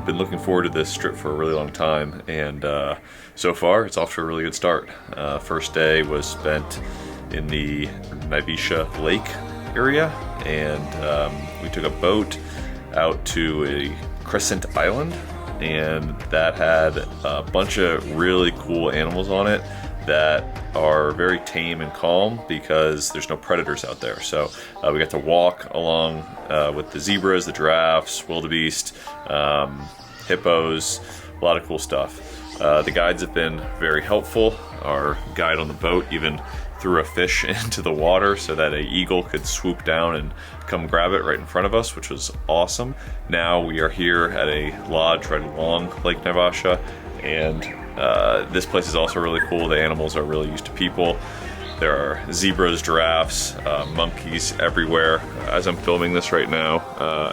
been looking forward to this trip for a really long time, and so far it's off to a really good start. First day was spent in the Navisha Lake area, and we took a boat out to a crescent island, and that had a bunch of really cool animals on it that are very tame and calm because there's no predators out there. So we got to walk along with the zebras, the giraffes, wildebeest, hippos, a lot of cool stuff. The guides have been very helpful. Our guide on the boat even threw a fish into the water so that an eagle could swoop down and come grab it right in front of us, which was awesome. Now we are here at a lodge right along Lake Naivasha, and this place is also really cool. The animals are really used to people. There are zebras, giraffes, monkeys everywhere. As I'm filming this right now,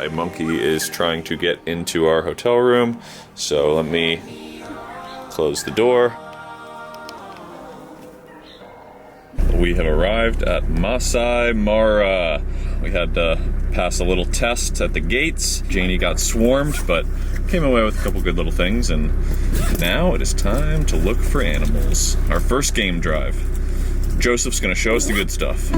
a monkey is trying to get into our hotel room, so let me close the door. We have arrived at Maasai Mara. We had to pass a little test at the gates. Janie got swarmed, but came away with a couple good little things, and now it is time to look for animals. Our first game drive. Joseph's gonna show us the good stuff.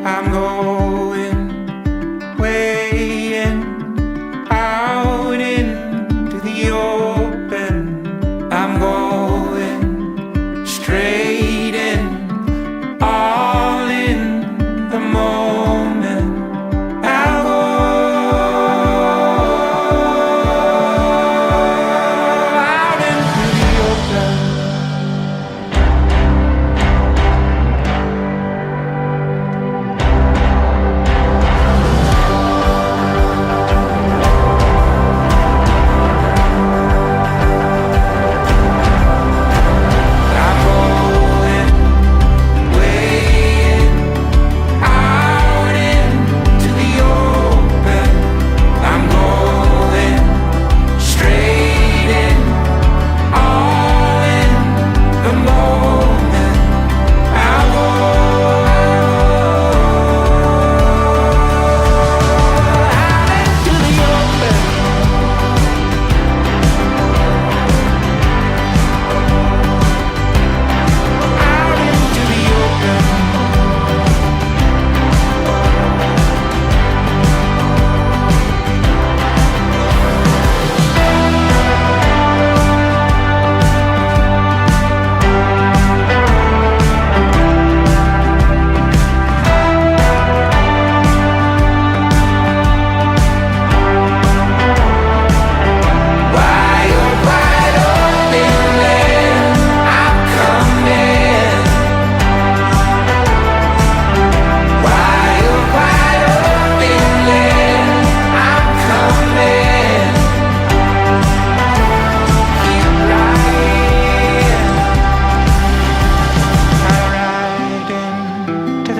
I'm going way in, out into the open. I'm going straight in, all in the moment. I'll go out into the open.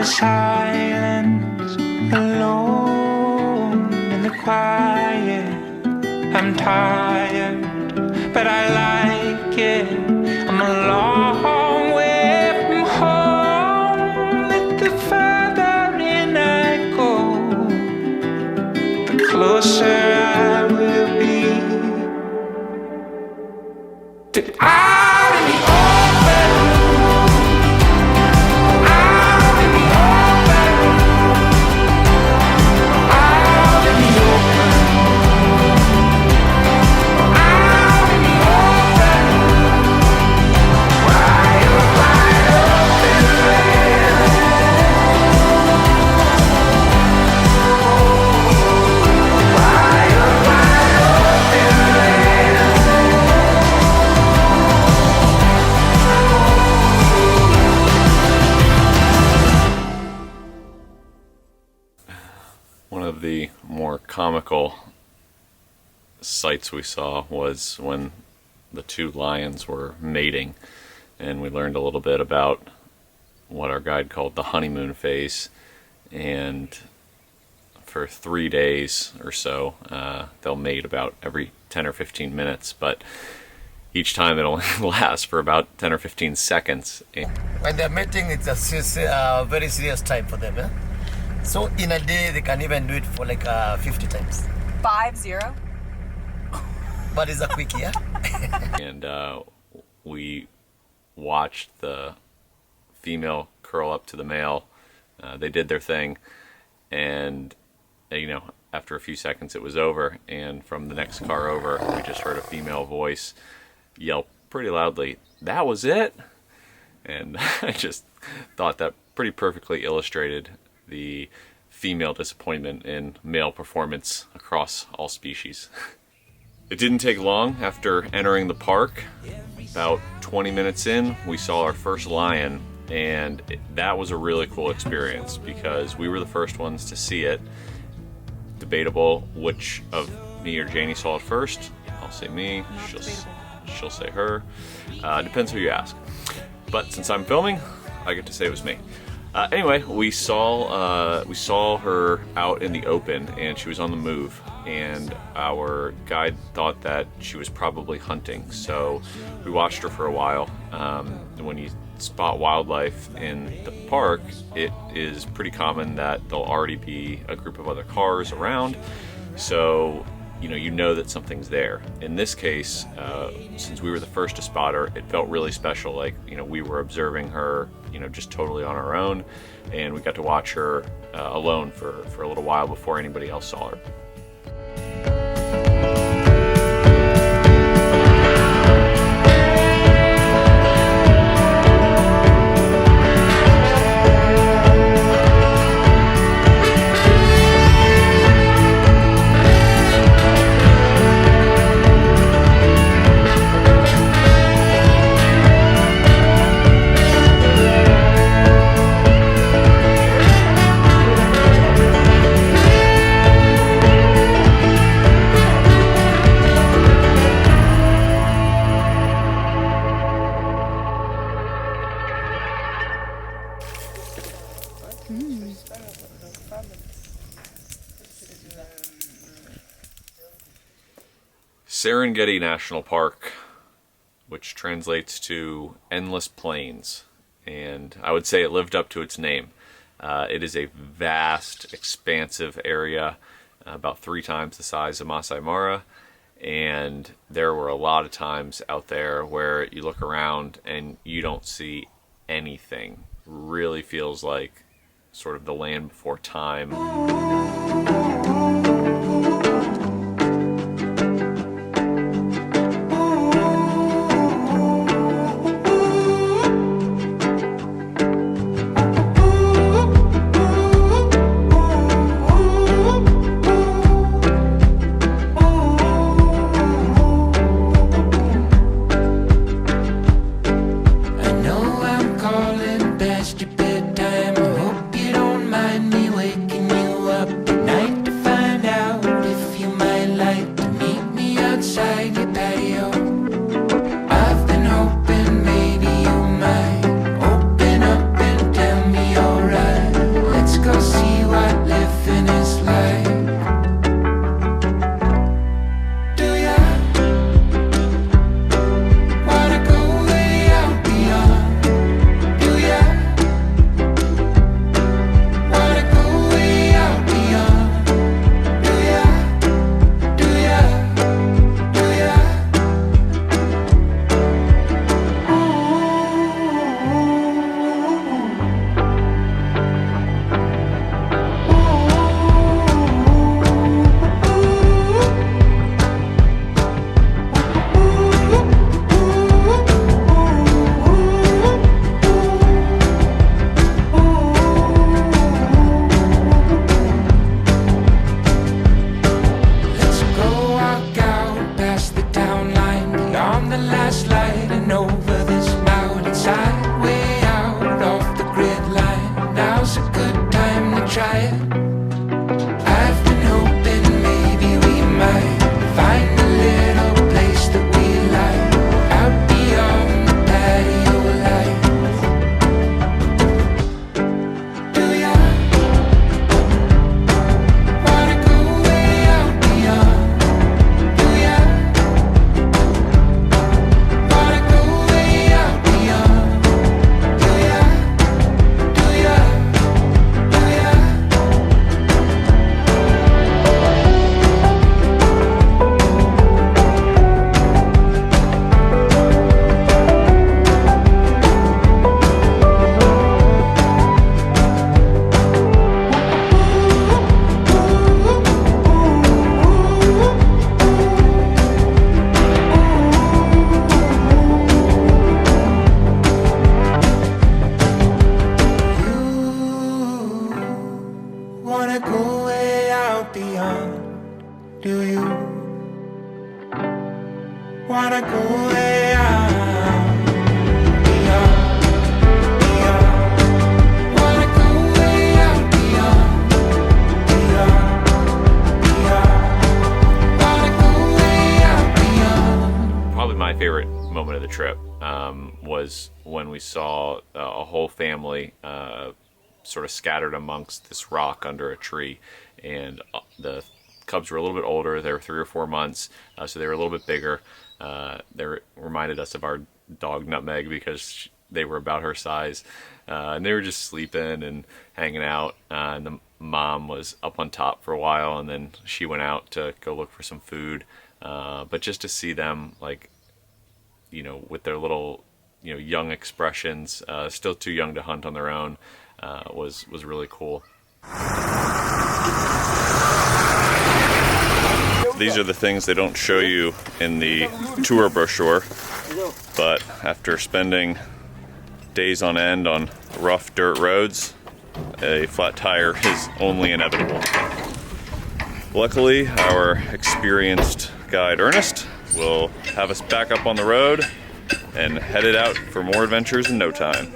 Silence, alone in the quiet. I'm tired, but I like it. I'm a long way from home. But the further in I go, the closer I will be to out in the open. One of the more comical sights we saw was when the two lions were mating, and we learned a little bit about what our guide called the honeymoon phase. And for 3 days or so. They'll mate about every 10 or 15 minutes, but each time it'll last for about 10 or 15 seconds. When they're mating, it's a very serious time for them. So in a day, they can even do it for like 50 times. 50? But it's a quickie, yeah? And we watched the female curl up to the male. They did their thing, and after a few seconds it was over, and from the next car over we just heard a female voice yell pretty loudly, "That was it?" And I just thought that pretty perfectly illustrated the female disappointment in male performance across all species. It didn't take long after entering the park. About 20 minutes in, we saw our first lion, and that was a really cool experience because we were the first ones to see it. Debatable which of me or Janie saw it first. I'll say me, she'll say her. Depends who you ask. But since I'm filming, I get to say it was me. Anyway, we saw her out in the open, and she was on the move, and our guide thought that she was probably hunting, so we watched her for a while. When you spot wildlife in the park, it is pretty common that there'll already be a group of other cars around, so you know that something's there. In this case, since we were the first to spot her, it felt really special. Like, we were observing her, just totally on our own, and we got to watch her alone for a little while before anybody else saw her. Serengeti National Park, which translates to endless plains, and I would say it lived up to its name. It is a vast, expansive area, about 3 times the size of Maasai Mara, and there were a lot of times out there where you look around and you don't see anything. Really feels like sort of the land before time. wanna go way out beyond? Do you wanna go way out beyond, beyond? Wanna go way out beyond, beyond, beyond? Wanna go way out beyond? Probably my favorite moment of the trip was when we saw a whole family sort of scattered amongst this rock under a tree, and the cubs were a little bit older. They were 3 or 4 months, so they were a little bit bigger. They reminded us of our dog Nutmeg because they were about her size, and they were just sleeping and hanging out, and the mom was up on top for a while, and then she went out to go look for some food. But just to see them, like, you know, with their little, you know, young expressions, still too young to hunt on their own, was really cool. These are the things they don't show you in the tour brochure, but after spending days on end on rough dirt roads, a flat tire is only inevitable. Luckily, our experienced guide Ernest will have us back up on the road and headed out for more adventures in no time.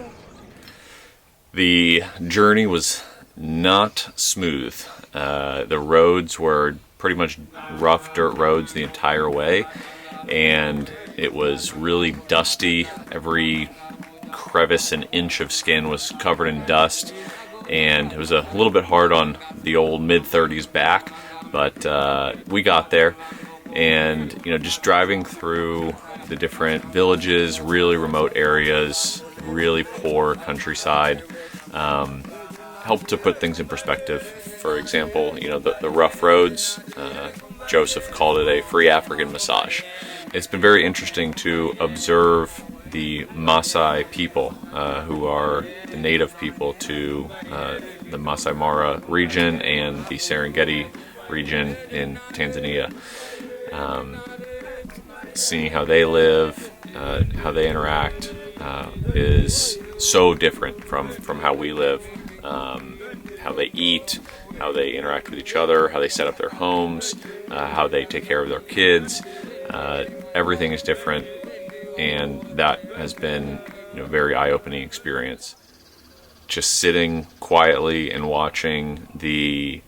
The journey was not smooth. The roads were pretty much rough dirt roads the entire way, and it was really dusty. Every crevice and inch of skin was covered in dust, and it was a little bit hard on the old mid-30s back, but we got there. And, you know, just driving through the different villages, really remote areas, really poor countryside, helped to put things in perspective. For example, you know, the rough roads, Joseph called it a free African massage. It's been very interesting to observe the Maasai people, who are the native people to the Maasai Mara region and the Serengeti region in Tanzania. Seeing how they live, how they interact, is so different from how we live. How they eat, how they interact with each other, how they set up their homes, how they take care of their kids. Everything is different, and that has been, you know, a very eye-opening experience. Just sitting quietly and watching the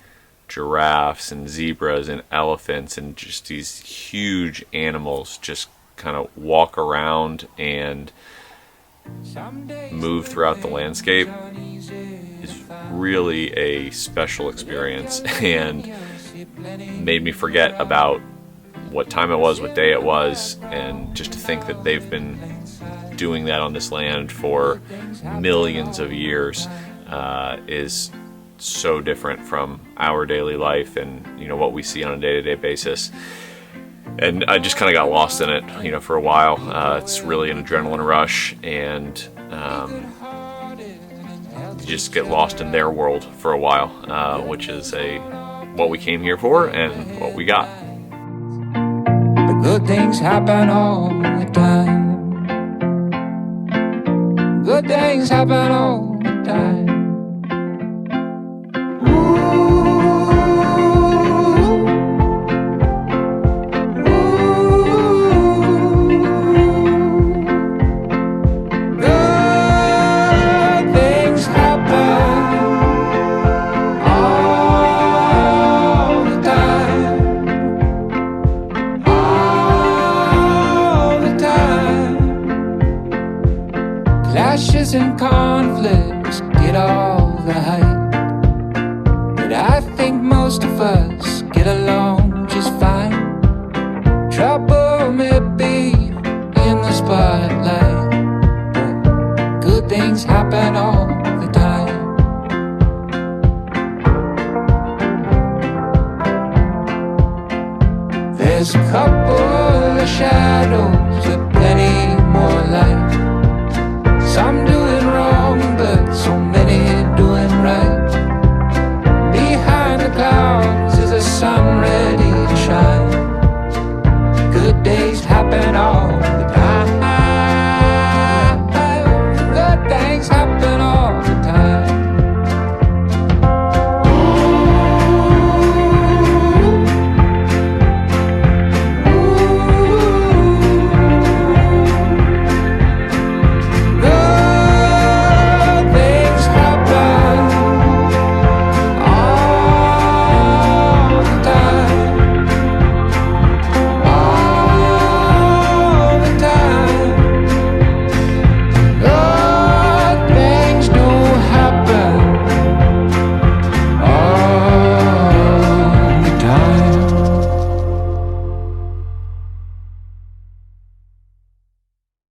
giraffes and zebras and elephants and just these huge animals just kind of walk around and move throughout the landscape is really a special experience, and made me forget about what time it was, what day it was, and just to think that they've been doing that on this land for millions of years is so different from our daily life and, you know, what we see on a day-to-day basis. And I just kind of got lost in it, you know, for a while. It's really an adrenaline rush, and you just get lost in their world for a while, which is what we came here for and what we got. The good things happen all the time. Good things happen all the time. Clashes and conflicts get all the hype, but I think most of us get along just fine. Trouble may be in the spotlight, but good things happen all the time. There's a couple of shadows, but plenty more light.